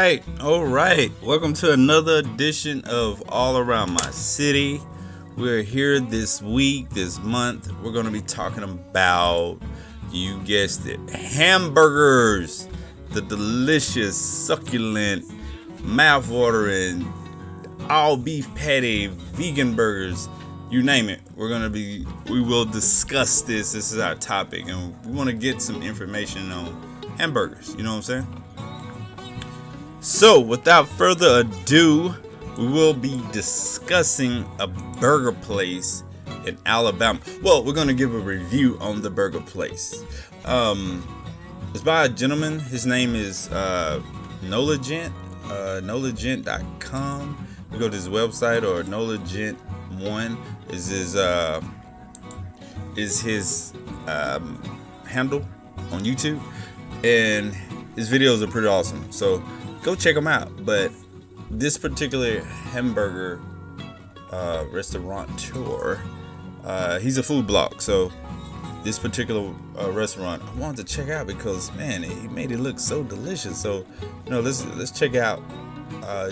all right. Welcome to another edition of All Around My City. We're here this week, this month. We're going to be talking about, you guessed it, hamburgers. The delicious, succulent, mouth-watering, all beef patty, vegan burgers, you name it. We will discuss this. This is our topic, and we want to get some information on hamburgers. You know what I'm saying? So, without further ado, we will be discussing a burger place in Alabama. Well, we're going to give a review on the burger place. It's by a gentleman. His name is Nolagent, nolagent.com. You go to his website, or Nolagent1 is his handle on YouTube, and his videos are pretty awesome. So go check him out. But this particular hamburger restaurateur, he's a food blog. So this particular restaurant I wanted to check out because, man, he made it look so delicious. So, let's check out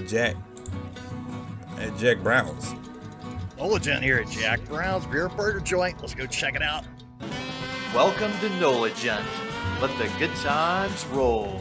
Jack at Jack Brown's. Nolagent here at Jack Brown's Beer and Burger Joint. Let's go check it out. Welcome to Nolagent. Let the good times roll.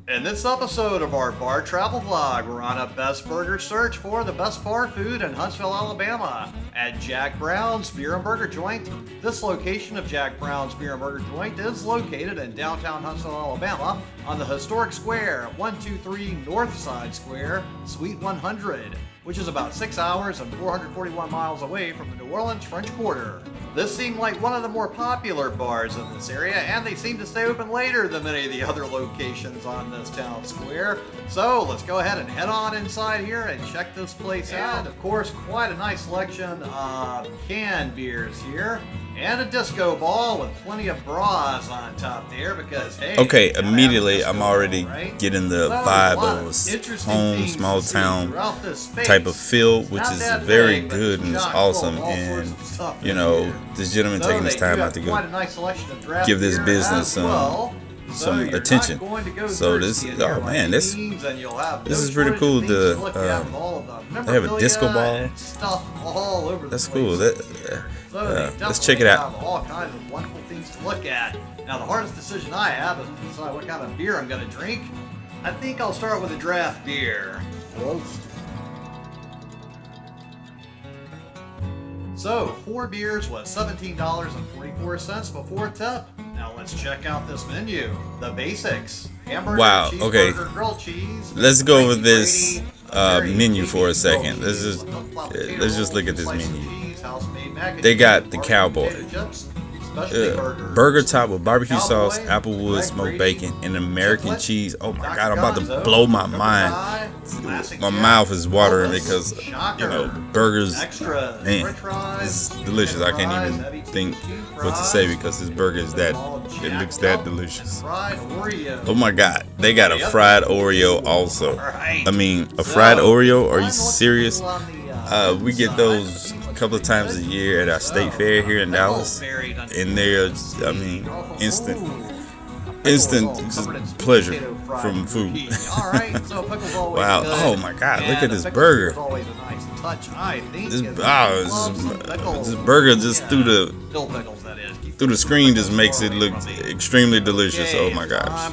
In this episode of our bar travel vlog, we're on a best burger search for the best bar food in Huntsville, Alabama at Jack Brown's Beer and Burger Joint. This location of Jack Brown's Beer and Burger Joint is located in downtown Huntsville, Alabama on the historic square, 123 Northside Square, Suite 100, which is about 6 hours and 441 miles away from the New Orleans French Quarter. This seemed like one of the more popular bars in this area, and they seem to stay open later than many of the other locations on this town square. So let's go ahead and head on inside here and check this place out. And of course, quite a nice selection of canned beers here, and a disco ball with plenty of bras on top there because, hey... Okay, immediately I'm already getting the vibe of home, small town type of feel, which is very good and it's awesome. And, this gentleman taking his time out to go give this business some attention. So this is pretty cool. They have a disco ball. That's cool. Let's check it out. All kinds of wonderful things to look at. Now, the hardest decision I have is to decide what kind of beer I'm going to drink. I think I'll start with a draft beer. So, 4 beers was $17.44 before tip. Now let's check out this menu. The basics. Hamburger, cheeseburger, grilled cheese. Let's go over this menu for a second. Let's just look at this menu. They got the cowboy. Burger top with barbecue sauce, applewood smoked bacon, and American cheese. Oh my God, I'm about to blow my mind. My mouth is watering because, burgers, man, this is delicious. I can't even think what to say because this burger is it looks that delicious. Oh my God, they got a fried Oreo also. I mean, a fried Oreo? Are you serious? We get those a couple of times a year at our state fair here in Dallas, and they're, instant just pleasure from food. Wow! Oh my God! Look at this burger. This burger just through the screen just makes it look extremely delicious. Oh my gosh!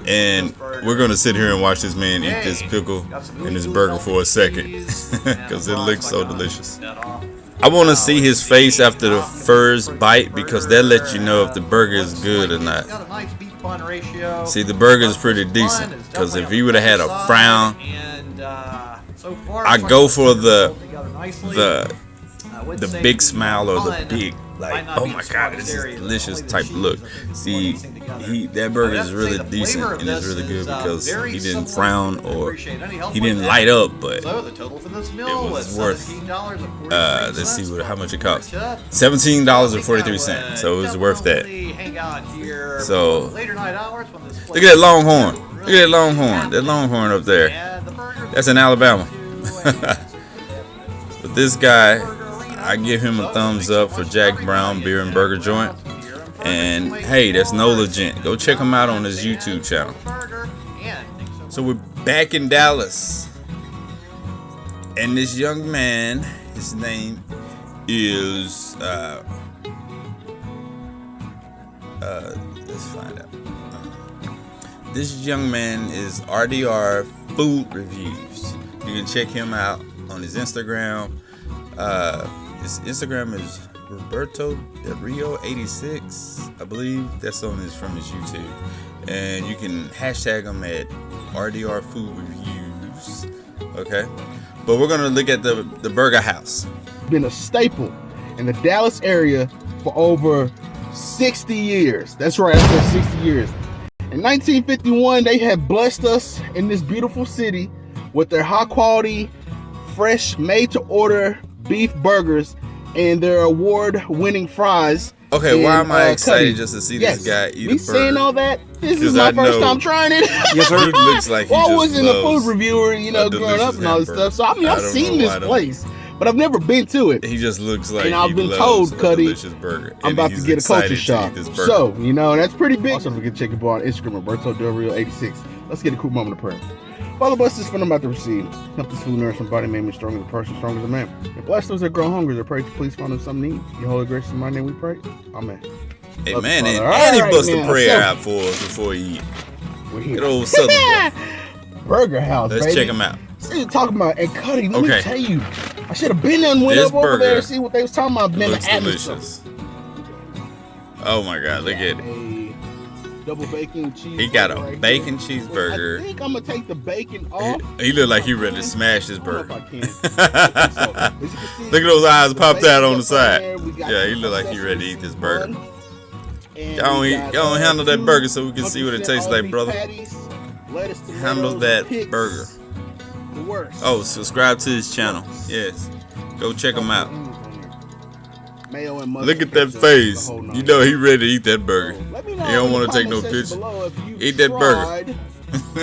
And we're gonna sit here and watch this man eat this pickle and this burger for a second because it looks so delicious. I want to see his face after the first bite because that lets you know if the burger is good or not. See, the burger is pretty decent because if he would have had a frown, I go for the big smile or the big, oh my God, this is delicious type look. See, that burger is really decent and it's really good because he didn't frown or he didn't light up, but it was worth. Let's see how much it cost. $17.43. So it was worth that. So look at that Longhorn. Look at that Longhorn. That Longhorn up there. That's in Alabama. But this guy, I give him a thumbs up for Jack Brown Beer and Burger Joint. And hey, that's Nola Gent. Go check him out on his YouTube channel. So we're back in Dallas. And this young man, his name is let's find out. This young man is RDR Food Reviews. You can check him out on his Instagram. His Instagram is Roberto Del Rio 86, I believe. That's on his from his YouTube. And you can hashtag him at RDR Food Reviews. Okay. But we're gonna look at the Burger House. Been a staple in the Dallas area for over 60 years. That's right, I said 60 years. In 1951, they have blessed us in this beautiful city with their high quality, fresh, made to order beef burgers and their award-winning fries. Okay, and, why am I excited Cuddy. just to see Yes. this guy eat a Me burger? saying all that, this is my I first know- time trying it. Yes, sir. He looks like he well, I just wasn't a loves food reviewer, you know, a growing up delicious and all this hamburger. stuff. So I mean, I I've don't seen know this why place, but I've never been to it. He just looks like And I've he been loves told, a Cuddy, delicious burger. I'm and about to he's get a culture excited to shock. eat this burger. So, you know, that's pretty big. Also, forget to check your boy on Instagram, Roberto Del Rio 86. Let's get a quick moment of prayer. Father, bless this food I'm about to receive. Help this food nourish my body, make me stronger as a person, stronger as a man. And bless those that grow hungry. I pray to please find them something to eat. Your holy grace in my name we pray. Amen. Hey, Love man, you, and, Father. and he All right, bust a man. prayer So- out for us before he eat. We're here. Good old Southern boy. Burger House, Let's baby. check him out. See what talking about. And Cuddy, let me Okay. tell you, I should have been there and went This up over there burger and see what they was talking about. Man, Looks the atmosphere. delicious. Oh my God, look at it. A double bacon cheese. He got a right bacon here. cheeseburger. I think I'm gonna take the bacon off. He look like he ready to smash this I don't burger. know if I can. So, as you can see, Look at those eyes the popped out bacon on the up side. there. We got Yeah, he some look like he ready to eat this burger. bun. And Go we on, got, go on, handle that 2 burger so we can see what it tastes all like, beef brother. patties, lettuce, tomatoes, Handle that picks, burger. The works. Oh, subscribe to his channel. Yes. Go check him out. Mayo and mustard, Look at that ketchup, face. the whole nine. You know he ready to eat that burger. So, let me know He don't in the want to take no comment picture. section below if you've Eat that burger.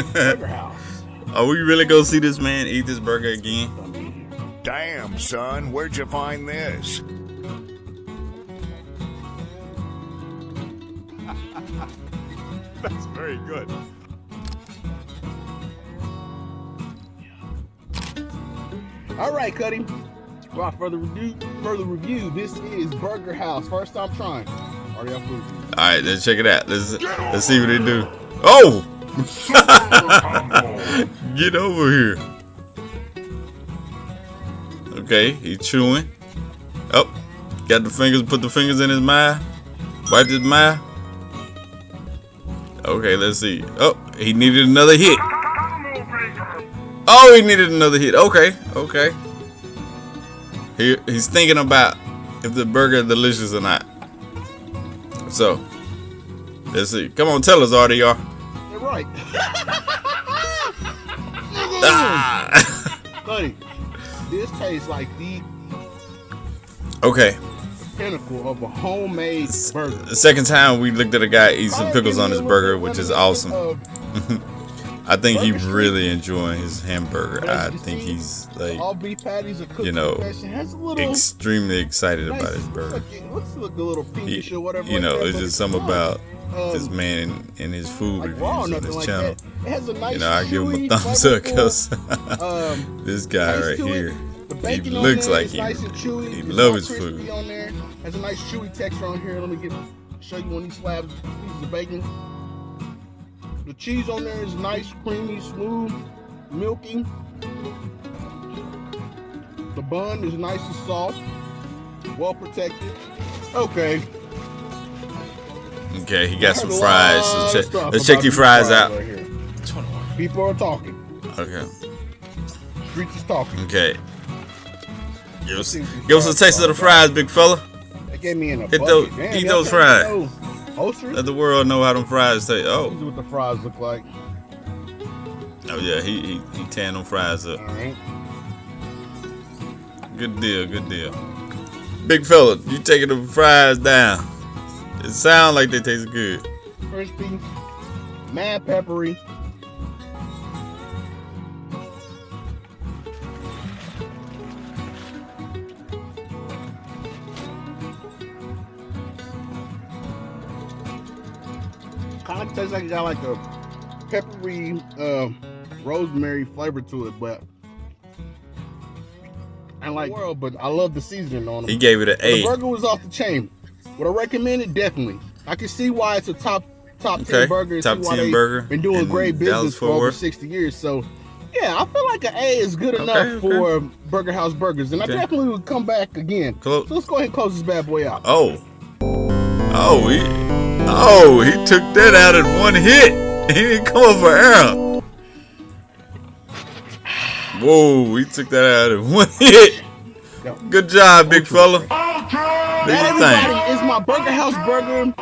tried Burger House. Are we really gonna see this man eat this burger again? Damn, son, where'd you find this? That's very good. All right, Cuddy. Without further review, this is Burger House. First time trying. Already off food. All right, let's check it out. Let's see what they do. Oh! Get over here. Okay, he chewing. Oh, got the fingers. Put the fingers in his mouth. Wiped his mouth. Okay, let's see. Oh, he needed another hit. Oh, he needed another hit. Okay, okay. He's thinking about if the burger is delicious or not. So, let's see. Come on, tell us, RDR. You're right. Ah. Buddy, this tastes like the Okay, pinnacle of a homemade burger. the second time we looked at a guy eat some pickles on his burger, which is awesome. I think he really enjoying his hamburger. I think he's like all beef patties are cooked. you know, has a little extremely excited about his burger. Looks like a little pinkish or whatever. You like know, that, it's but just something about this um, man and his food like reviews raw or on nothing his like channel. that. It has a nice, You know, I give him a chewy, thumbs up flavorful, because this guy taste right to it. here, The he bacon on looks there like is he nice and chewy. he It's love all his crispy food. on there. Has a nice chewy texture on here. Let me show you one of these slabs, pieces of bacon. The cheese on there is nice, creamy, smooth, milky. The bun is nice and soft, well protected. Okay. Okay, he got some I heard a fries. lot of Let's stuff check, let's check about these these fries out. right here. People are talking. Okay, Streets is talking. okay. Give us a taste of the fries, big fella. They gave me in a Hit bucket. those- Damn, eat y'all those can't fries. know Oysters? Let the world know how them fries taste. This Oh, is what the fries look like. oh yeah, he tearing them fries up. All right. Good deal, good deal. Big fella, you taking the fries down. It sounds like they taste good. Crispy, mad peppery. It tastes like it got like a peppery, rosemary flavor to it, but I like world. But I love the seasoning on it. He gave it an A. The burger was off the chain. Would I recommend it? Definitely. I can see why it's a top 10 burger. Top 10 burger. Been doing great business for over 60 years. So, yeah, I feel like an A is good enough for Burger House Burgers, and I definitely would come back again. So let's go ahead and close this bad boy out. He took that out in one hit. He didn't come up for air. Whoa, he took that out in one hit. Good job, big fella. That is my Burger House Burger.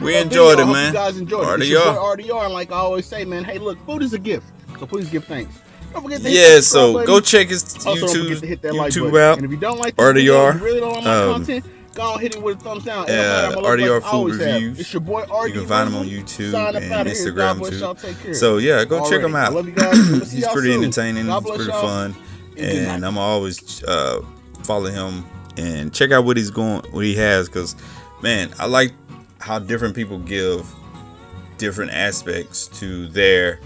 We enjoyed it, man. You guys enjoyed it. It's your boy RDR, and like I always say, man, hey, look, food is a gift, so please give thanks. Don't forget to hit the subscribe button. Go check his YouTube out. And if you don't like RDR, video, you really don't like my content, go on, hit it with a thumbs down. RDR Food Reviews. It's your boy RDR. You can find him on YouTube and Instagram too. So yeah, go check him out. I love you guys. He's pretty entertaining. It's pretty fun, and I'm always follow him and check out what he has, because man, I like how different people give different aspects to their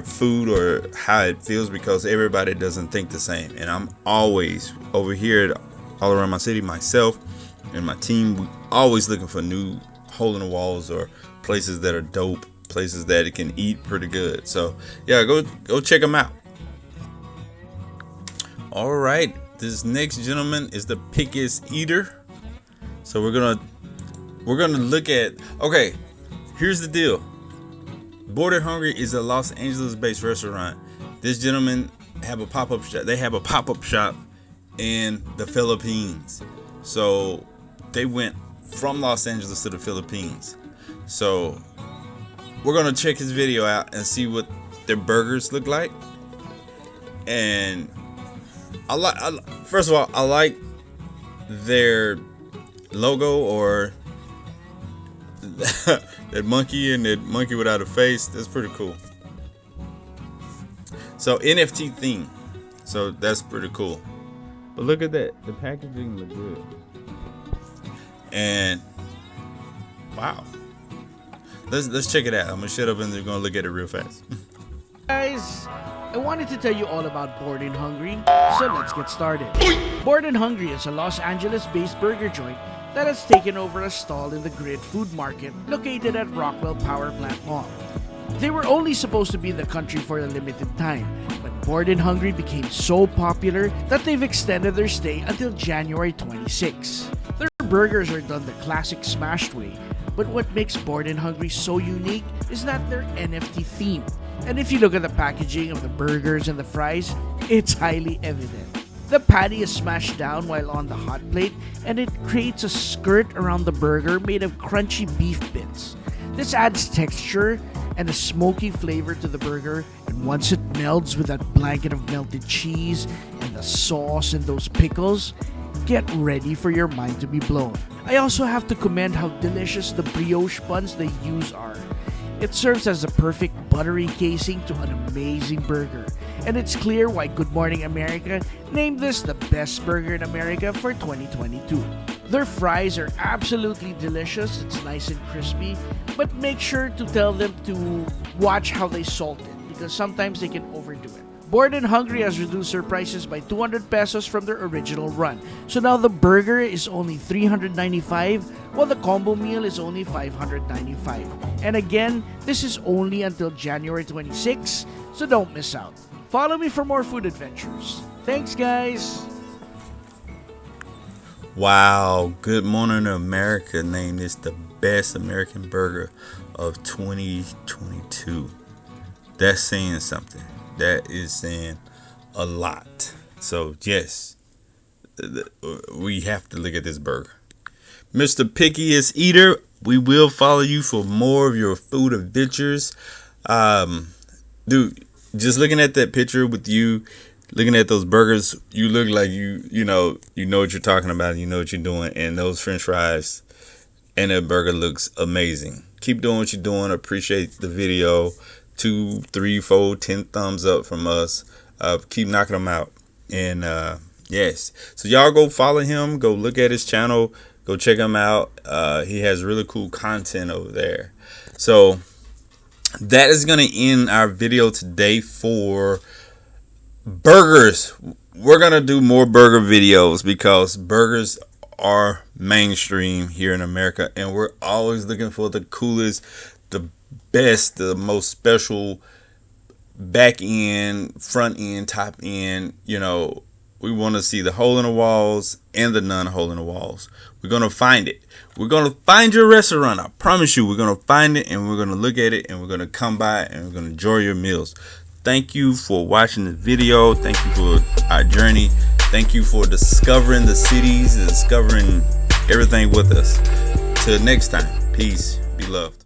food or how it feels, because everybody doesn't think the same. And I'm always over here all around my city, myself and my team, we always looking for new hole in the walls or places that are dope, places that it can eat pretty good. So yeah, go check them out. All right, this next gentleman is the pickiest eater. So we're gonna look at, okay, here's the deal. Border Hungry is a Los Angeles-based restaurant. This gentleman have a pop-up shop. They have a pop-up shop in the Philippines. So they went from Los Angeles to the Philippines. So we're gonna check his video out and see what their burgers look like. And first of all, I like their logo, or that monkey and that monkey without a face. That's pretty cool. So NFT theme. So that's pretty cool. But look at that. The packaging looks good. And wow. Let's check it out. I'm gonna shut up and they're gonna look at it real fast. Guys, I wanted to tell you all about Bored and Hungry, so let's get started. Bored and Hungry is a Los Angeles-based burger joint that has taken over a stall in the Grid Food Market located at Rockwell Power Plant Mall. They were only supposed to be in the country for a limited time, but Bored and Hungry became so popular that they've extended their stay until January 26. Their burgers are done the classic smashed way, but what makes Bored and Hungry so unique is not their NFT theme. And if you look at the packaging of the burgers and the fries, it's highly evident. The patty is smashed down while on the hot plate, and it creates a skirt around the burger made of crunchy beef bits. This adds texture and a smoky flavor to the burger, and once it melds with that blanket of melted cheese and the sauce and those pickles, get ready for your mind to be blown. I also have to commend how delicious the brioche buns they use are. It serves as a perfect buttery casing to an amazing burger, and it's clear why Good Morning America named this the best burger in America for 2022. Their fries are absolutely delicious. It's nice and crispy, but make sure to tell them to watch how they salt it, because sometimes they can overdo it. Bored and Hungry has reduced their prices by 200 pesos from their original run. So now the burger is only 395, while the combo meal is only 595. And again, this is only until January 26, so don't miss out. Follow me for more food adventures. Thanks, guys! Wow, Good Morning America named this the best American burger of 2022. That's saying something. That is saying a lot. So yes, we have to look at this burger. Mr. Pickiest Eater, we will follow you for more of your food adventures. Dude, just looking at that picture with you, looking at those burgers, you look like you know what you're talking about, you know what you're doing, and those French fries and that burger looks amazing. Keep doing what you're doing. Appreciate the video. 2, 3, 4, 10 thumbs up from us. Keep knocking them out. And yes, so y'all go follow him, go look at his channel, go check him out. He has really cool content over there. So that is going to end our video today for burgers. We're going to do more burger videos because burgers are mainstream here in America, and we're always looking for the coolest, the best, the most special back end, front end, top end. You know, we want to see the hole in the walls and the non-hole in the walls. We're going to find it. We're going to find your restaurant. I promise you, we're going to find it, and we're going to look at it, and we're going to come by, and we're going to enjoy your meals. Thank you for watching the video. Thank you for our journey. Thank you for discovering the cities and discovering everything with us. Till next time, peace, be loved.